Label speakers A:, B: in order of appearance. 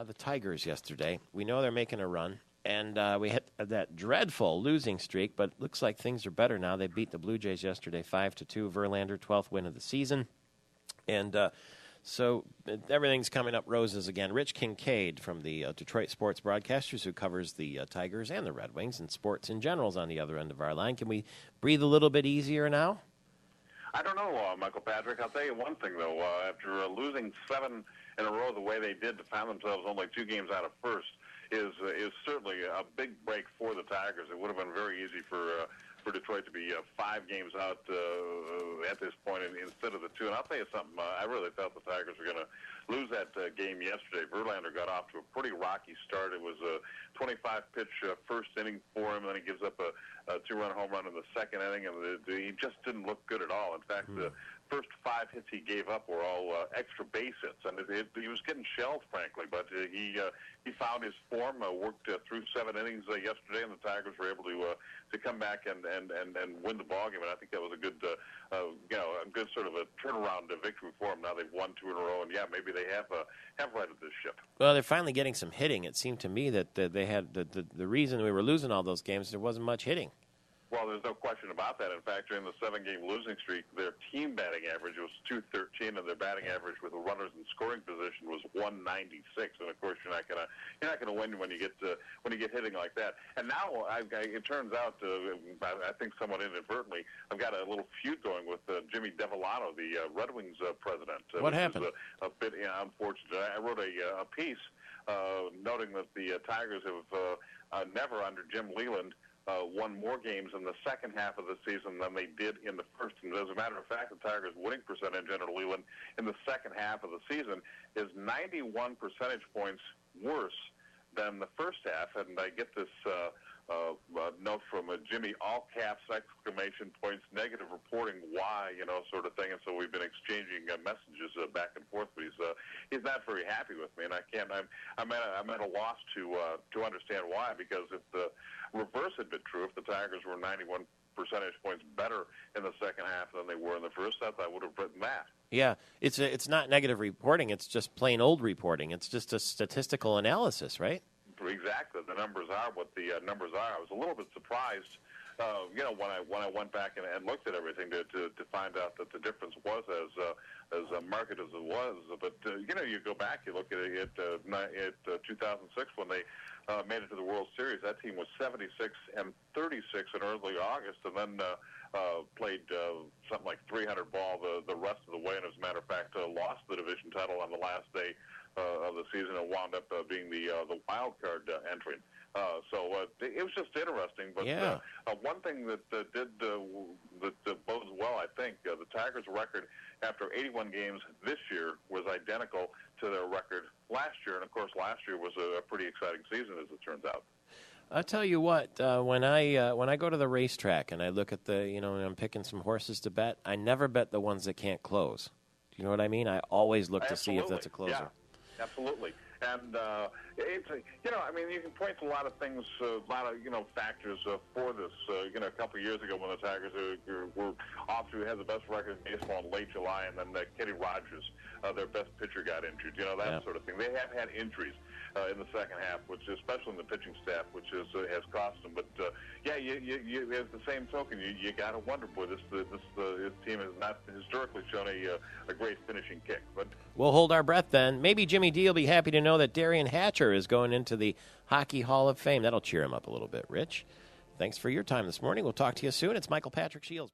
A: the Tigers yesterday. We know they're making a run, and we had that dreadful losing streak, but looks like things are better now. They beat the Blue Jays yesterday 5-2. Verlander, 12th win of the season. And so everything's coming up roses again. Rich Kincaide from the Detroit Sports Broadcasters, who covers the Tigers and the Red Wings and sports in general, is on the other end of our line. Can we breathe a little bit easier now?
B: I don't know, Michael Patrick. I'll tell you one thing, though. After losing 7 in a row the way they did to find themselves only 2 games out of first is certainly a big break for the Tigers. It would have been very easy for Detroit to be 5 games out at this point instead of the 2. And I'll tell you something, I really thought the Tigers were going to lose that game yesterday. Verlander got off to a pretty rocky start. It was a 25-pitch first inning for him, and then he gives up a 2-run home run in the second inning, and he just didn't look good at all. In fact, the first 5 hits he gave up were all extra base hits, and he was getting shelled, frankly. But he found his form, worked through 7 innings yesterday, and the Tigers were able to come back and win the ballgame. And I think that was a good sort of a turnaround victory for them. Now they've won 2 in a row, and maybe they have righted this ship.
A: Well, they're finally getting some hitting. It seemed to me that they had the reason we were losing all those games, there wasn't much hitting.
B: Well, there's no question about that. In fact, during the 7-game losing streak, their team batting average was .213, and their batting average with the runners in scoring position was .196. And of course, you're not gonna win when you get hitting like that. And now, it turns out, I think somewhat inadvertently, I've got a little feud going with Jimmy Devellano, the Red Wings president.
A: What happened?
B: A bit unfortunate. I wrote a piece noting that the Tigers have never, under Jim Leland, won more games in the second half of the season than they did in the first. And as a matter of fact, the Tigers' winning percentage under Leland in the second half of the season is 91 percentage points worse than the first half. And I get this note from Jimmy, all caps, exclamation points, negative reporting, why, sort of thing. And so we've been exchanging messages back and forth. But he's not very happy with me, and I'm at a loss to understand why. Because if the reverse had been true, if the Tigers were 91 percentage points better in the second half than they were in the first half, I would have written that.
A: Yeah, it's not negative reporting. It's just plain old reporting. It's just a statistical analysis, right?
B: Exactly. The numbers are what the numbers are. I was a little bit surprised, when I went back and looked at everything to find out that the difference was as marked as it was. But you go back, you look at it at 2006 when they made it to the World Series. That team was 76-36 in early August, and then played something like 300 ball the rest of the way. And as a matter of fact, lost the division title on the last day of the season and wound up being the wild card entry. So it was just interesting. But one thing that bodes well, I think, the Tigers' record after 81 games this year was identical to their record last year. And, of course, last year was a pretty exciting season, as it turns out.
A: I'll tell you what, when I go to the racetrack and I look at I'm picking some horses to bet, I never bet the ones that can't close. Do you know what I mean? I always look to see if that's a closer.
B: Yeah, absolutely. And it's you can point to a lot of things, a lot of factors for this. A couple of years ago when the Tigers were off to had the best record in baseball in late July, and then Kenny Rogers, their best pitcher, got injured. That sort of thing. They have had injuries in the second half, which especially in the pitching staff, which has cost them. But you as the same token, you got to wonder, boy, this team has not historically shown a great finishing kick. But
A: we'll hold our breath then. Maybe Jimmy D will be happy to know that Darian Hatcher is going into the Hockey Hall of Fame. That'll cheer him up a little bit. Rich, thanks for your time this morning. We'll talk to you soon. It's Michael Patrick Shields.